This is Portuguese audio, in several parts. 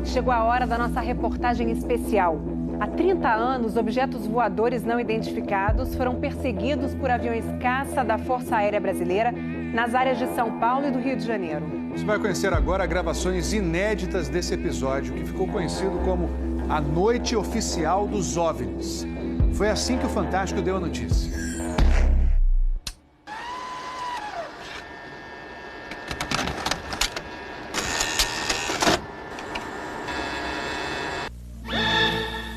chegou a hora da nossa reportagem especial. Há 30 anos, objetos voadores não identificados foram perseguidos por aviões caça da Força Aérea Brasileira nas áreas de São Paulo e do Rio de Janeiro. Você vai conhecer agora gravações inéditas desse episódio, que ficou conhecido como a Noite Oficial dos OVNIs. Foi assim que o Fantástico deu a notícia.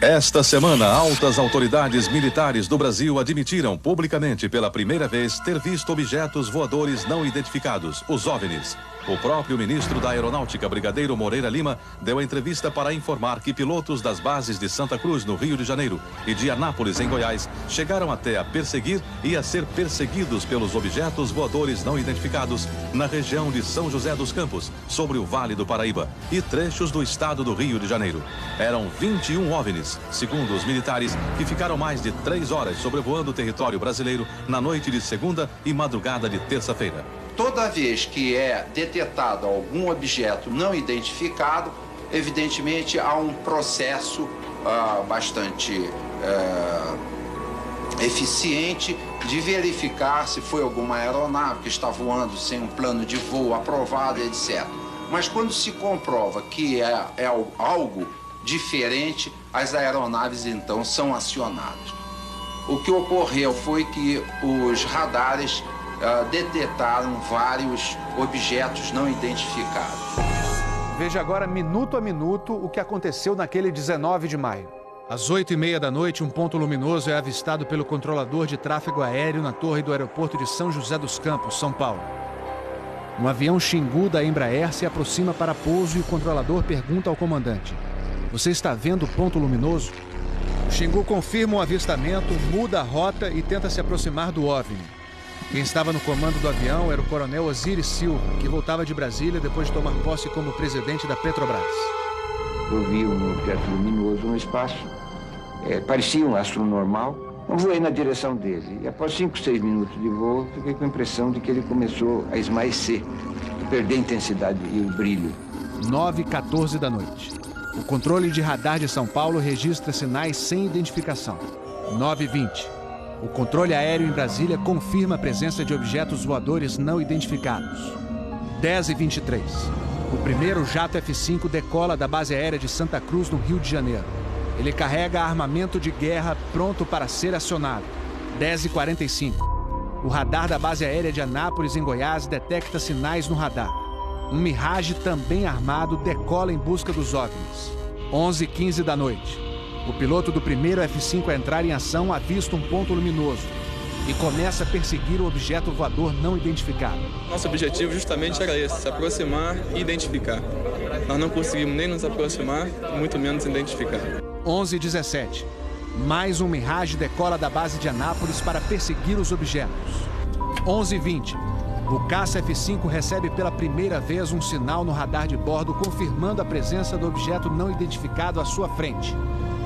Esta semana, altas autoridades militares do Brasil admitiram publicamente pela primeira vez ter visto objetos voadores não identificados, os OVNIs. O próprio ministro da Aeronáutica, Brigadeiro Moreira Lima, deu a entrevista para informar que pilotos das bases de Santa Cruz, no Rio de Janeiro, e de Anápolis, em Goiás, chegaram até a perseguir e a ser perseguidos pelos objetos voadores não identificados na região de São José dos Campos, sobre o Vale do Paraíba, e trechos do estado do Rio de Janeiro. Eram 21 OVNIs, segundo os militares, que ficaram mais de 3 horas sobrevoando o território brasileiro na noite de segunda e madrugada de terça-feira. Toda vez que é detectado algum objeto não identificado, evidentemente há um processo bastante eficiente de verificar se foi alguma aeronave que está voando sem um plano de voo aprovado, etc. Mas quando se comprova que é algo diferente, as aeronaves então são acionadas. O que ocorreu foi que os radares detectaram vários objetos não identificados. Veja agora, minuto a minuto, o que aconteceu naquele 19 de maio. Às 8h30 da noite, um ponto luminoso é avistado pelo controlador de tráfego aéreo na torre do aeroporto de São José dos Campos, São Paulo. Um avião Xingu da Embraer se aproxima para pouso e o controlador pergunta ao comandante: "Você está vendo o ponto luminoso?" O Xingu confirma o avistamento, muda a rota e tenta se aproximar do OVNI. Quem estava no comando do avião era o coronel Osiris Silva, que voltava de Brasília depois de tomar posse como presidente da Petrobras. Eu vi um objeto luminoso no espaço, parecia um astro normal. Eu voei na direção dele e após 5, 6 minutos de voo, fiquei com a impressão de que ele começou a esmaecer, a perder a intensidade e o brilho. 9h14 da noite. O controle de radar de São Paulo registra sinais sem identificação. 9h20. O controle aéreo em Brasília confirma a presença de objetos voadores não identificados. 10h23. O primeiro jato F-5 decola da base aérea de Santa Cruz, no Rio de Janeiro. Ele carrega armamento de guerra pronto para ser acionado. 10h45. O radar da base aérea de Anápolis, em Goiás, detecta sinais no radar. Um Mirage também armado decola em busca dos OVNIs. 11h15 da noite. O piloto do primeiro F-5 a entrar em ação avista um ponto luminoso e começa a perseguir o objeto voador não identificado. Nosso objetivo justamente era esse, se aproximar e identificar. Nós não conseguimos nem nos aproximar, muito menos identificar. 11h17. Mais um Mirage decola da base de Anápolis para perseguir os objetos. 11h20. O caça F-5 recebe pela primeira vez um sinal no radar de bordo confirmando a presença do objeto não identificado à sua frente.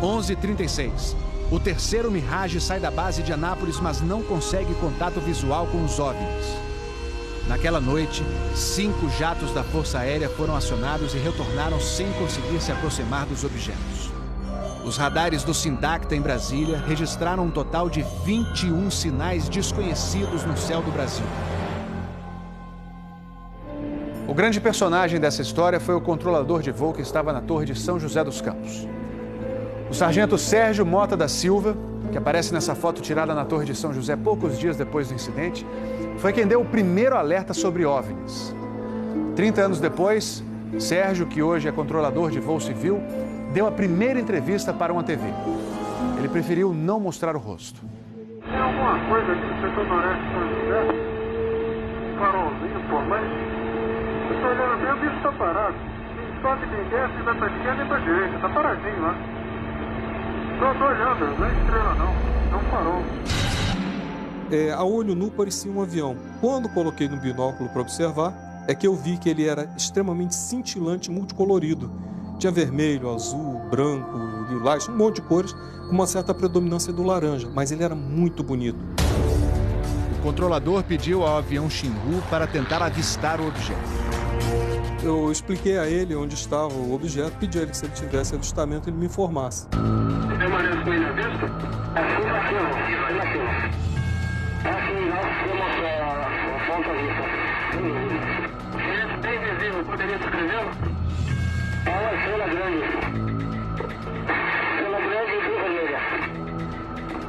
11h36. O terceiro Mirage sai da base de Anápolis, mas não consegue contato visual com os OVNIs. Naquela noite, 5 jatos da Força Aérea foram acionados e retornaram sem conseguir se aproximar dos objetos. Os radares do Sindacta em Brasília registraram um total de 21 sinais desconhecidos no céu do Brasil. O grande personagem dessa história foi o controlador de voo que estava na torre de São José dos Campos. O sargento Sérgio Mota da Silva, que aparece nessa foto tirada na torre de São José poucos dias depois do incidente, foi quem deu o primeiro alerta sobre OVNIs. 30 anos depois, Sérgio, que hoje é controlador de voo civil, deu a primeira entrevista para uma TV. Ele preferiu não mostrar o rosto. Tem alguma coisa aqui no setor noreste de São José? Um farolzinho por lá? Eu estou olhando bem, o bicho está parado. Só que tem desce, vai para a esquerda e para a direita. Está paradinho lá. Estou olhando, não é estrela não. É um farol. A olho nu parecia um avião. Quando coloquei no binóculo para observar, é que eu vi que ele era extremamente cintilante, multicolorido. Tinha vermelho, azul, branco, lilás, um monte de cores, com uma certa predominância do laranja, mas ele era muito bonito. O controlador pediu ao avião Xingu para tentar avistar o objeto. Eu expliquei a ele onde estava o objeto, pedi a ele que se ele tivesse avistamento, ele me informasse. Permanece com ele à vista? Assim, nós temos a fonte à vista. Esse bem visível, poderia descrevê-lo? É uma estrela grande. Estrela grande e bem vermelha.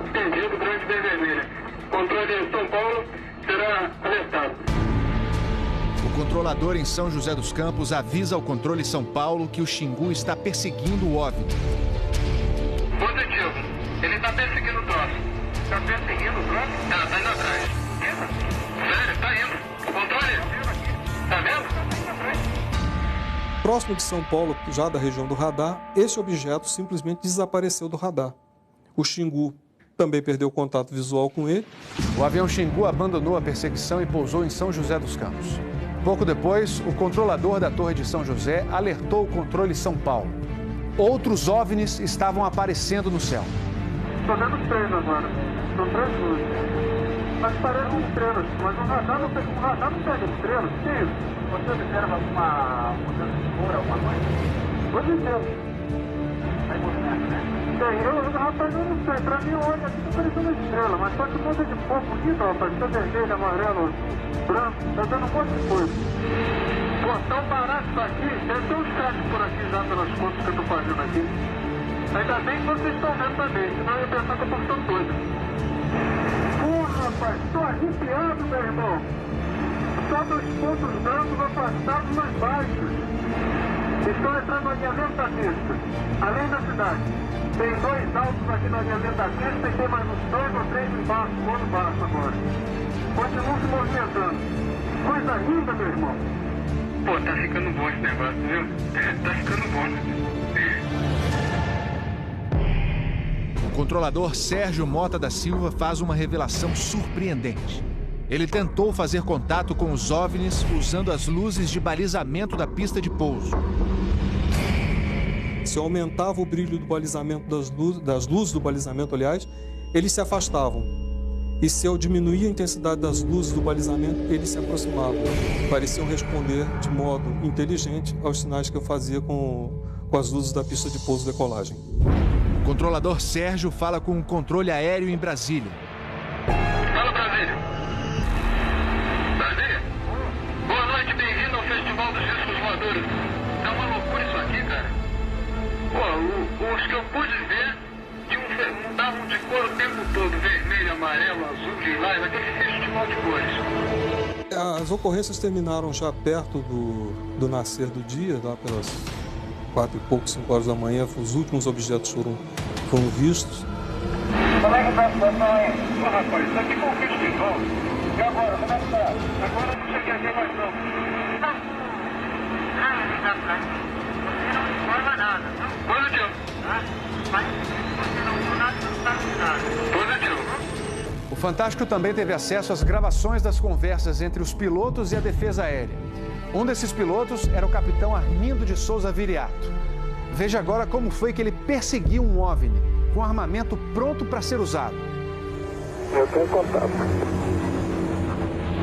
Entendido, grande e bem vermelha. Controle de São Paulo será alertado. O controlador em São José dos Campos avisa ao controle São Paulo que o Xingu está perseguindo o OVNI. Positivo. Ele está perseguindo o troço. Está perseguindo o troço? Está indo atrás. Sério, está indo. Controle. Está vendo? Próximo de São Paulo, já da região do radar, esse objeto simplesmente desapareceu do radar. O Xingu também perdeu contato visual com ele. O avião Xingu abandonou a perseguição e pousou em São José dos Campos. Pouco depois, o controlador da Torre de São José alertou o controle São Paulo. Outros OVNIs estavam aparecendo no céu. Estou vendo 3 agora. São 3 luzes. Mas parecem estrelas. Mas o radar não pega estrelas. O que é isso? Você observa alguma mudança de cor, alguma coisa? Hoje inteiro. Vai mostrando, né? Rapaz, eu não sei. Pra mim, olha, aqui tá parecendo uma estrela. Mas só que muda de cor bonito, rapaz. Tá vermelho, amarelo, branco. Tá dando um monte de coisa. Pô, tão barato isso aqui. Deve ter uns cacos por aqui já pelas contas que eu tô fazendo aqui. Ainda bem que vocês estão vendo também. Senão eu ia pensar que eu tô ficando doido. Porra, rapaz. Tô arrepiado, meu irmão. Só 2 pontos brancos afastados mais baixos. Estão entrando no alinhamento da pista. Além da cidade. Tem 2 altos aqui no alinhamento da pista e tem mais uns 2 ou 3 embaixo, do outro baixo agora. Continuam se movimentando. Coisa linda, meu irmão. Pô, tá ficando bom esse negócio, viu? Tá ficando bom. O controlador Sérgio Mota da Silva faz uma revelação surpreendente. Ele tentou fazer contato com os OVNIs usando as luzes de balizamento da pista de pouso. Se eu aumentava o brilho do balizamento das luzes do balizamento, aliás, eles se afastavam. E se eu diminuía a intensidade das luzes do balizamento, eles se aproximavam. Pareciam responder de modo inteligente aos sinais que eu fazia com as luzes da pista de pouso e decolagem. O controlador Sérgio fala com o controle aéreo em Brasília. Fala, Brasília. Brasília? Boa noite, bem-vindo ao Festival dos Discos Voadores. É uma loucura isso aqui, cara. Pô, os que eu pude ver mudavam de cor o tempo todo. Vermelho, amarelo, azul, lilás, aquele festival de cores. As ocorrências terminaram já perto do nascer do dia, lá pelas 4 e pouco, 5 horas da manhã. Os últimos objetos foram vistos. Como é que tá a situação aí? Pô, rapaz, isso aqui foi um festival. E agora, como é que tá? Agora eu não cheguei a ver mais não. Você não informa nada, não? Positivo. Mas você não viu nada, não está nada. Positivo. O Fantástico também teve acesso às gravações das conversas entre os pilotos e a defesa aérea. Um desses pilotos era o capitão Armindo de Souza Viriato. Veja agora como foi que ele perseguiu um OVNI com armamento pronto para ser usado. Eu tenho contato.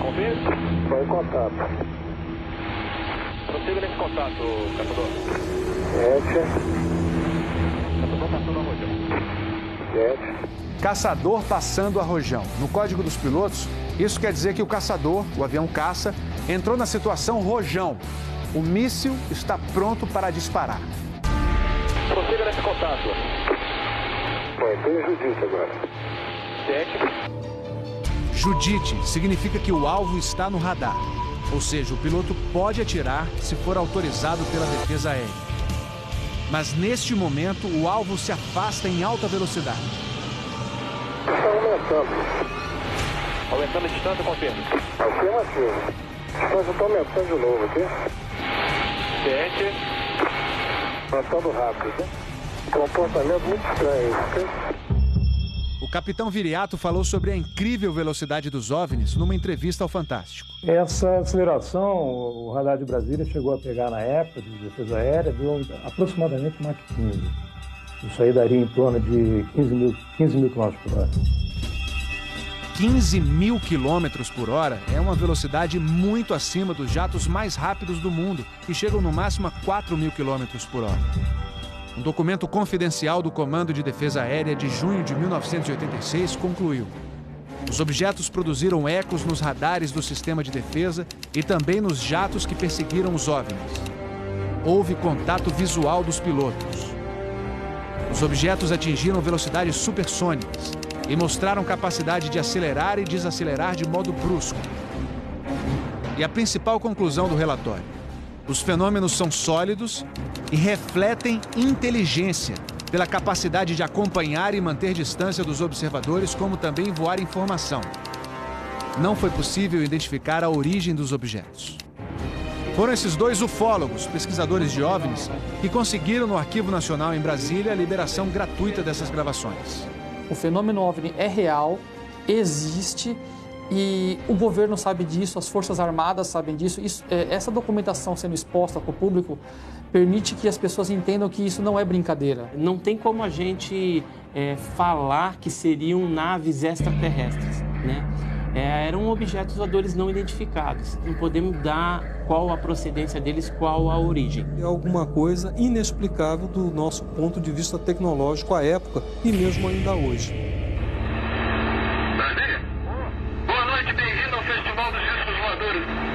Convite? Estou em contato. Prossiga nesse contato, caçador. 7. Caçador passando a Rojão. 7. Caçador passando a Rojão. No código dos pilotos, isso quer dizer que o caçador, o avião caça, entrou na situação Rojão. O míssil está pronto para disparar. Prossiga nesse contato. Bom, tem Judite agora. 7. Judite significa que o alvo está no radar. Ou seja, o piloto pode atirar se for autorizado pela defesa aérea. Mas neste momento, o alvo se afasta em alta velocidade. Está aumentando. Aumentando a distância, confirma. Afirmativo. A distância está aumentando de novo aqui. 7. Passando rápido. Comportamento muito estranho, ok? O capitão Viriato falou sobre a incrível velocidade dos OVNIs numa entrevista ao Fantástico. Essa aceleração, o radar de Brasília chegou a pegar na época de defesa aérea, deu aproximadamente Mach 15. Isso aí daria em torno de 15 mil km por hora. 15.000 quilômetros por hora é uma velocidade muito acima dos jatos mais rápidos do mundo, que chegam no máximo a 4.000 quilômetros por hora. Um documento confidencial do Comando de Defesa Aérea de junho de 1986 concluiu: os objetos produziram ecos nos radares do sistema de defesa e também nos jatos que perseguiram os OVNIs. Houve contato visual dos pilotos. Os objetos atingiram velocidades supersônicas e mostraram capacidade de acelerar e desacelerar de modo brusco. E a principal conclusão do relatório: os fenômenos são sólidos e refletem inteligência, pela capacidade de acompanhar e manter distância dos observadores, como também voar informação. Não foi possível identificar a origem dos objetos. Foram esses dois ufólogos, pesquisadores de OVNIs, que conseguiram no Arquivo Nacional em Brasília a liberação gratuita dessas gravações. O fenômeno OVNI é real, existe, e o governo sabe disso, as Forças Armadas sabem disso. Essa documentação sendo exposta para o público permite que as pessoas entendam que isso não é brincadeira. Não tem como a gente falar que seriam naves extraterrestres, né? Eram objetos voadores não identificados. Não podemos dar qual a procedência deles, qual a origem. É alguma coisa inexplicável do nosso ponto de vista tecnológico à época e mesmo ainda hoje. Brasília? Boa noite, bem-vindo ao Festival dos Discos Voadores.